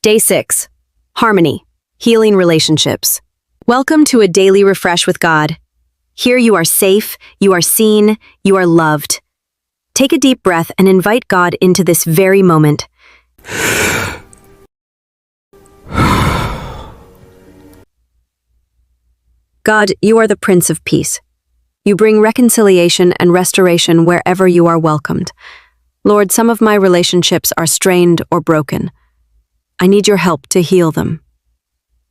Day 6. Harmony. Healing relationships. Welcome to a daily refresh with God. Here you are safe, you are seen, you are loved. Take a deep breath and invite God into this very moment. God, you are the Prince of Peace. You bring reconciliation and restoration wherever you are welcomed. Lord, some of my relationships are strained or broken. I need your help to heal them.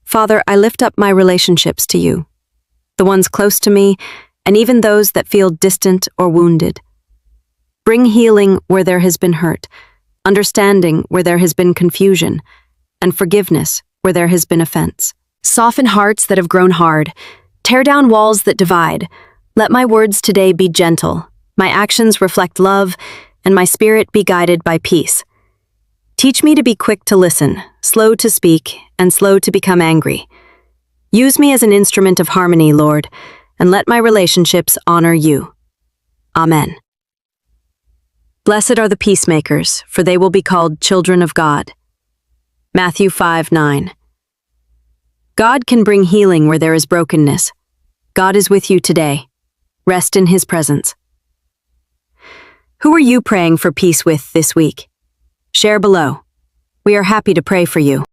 Father, I lift up my relationships to you, the ones close to me, and even those that feel distant or wounded. Bring healing where there has been hurt, understanding where there has been confusion, and forgiveness where there has been offense. Soften hearts that have grown hard. Tear down walls that divide. Let my words today be gentle, my actions reflect love, and my spirit be guided by peace. Teach me to be quick to listen, slow to speak, and slow to become angry. Use me as an instrument of harmony, Lord, and let my relationships honor you. Amen. Blessed are the peacemakers, for they will be called children of God. Matthew 5:9. God can bring healing where there is brokenness. God is with you today. Rest in His presence. Who are you praying for peace with this week? Share below. We are happy to pray for you.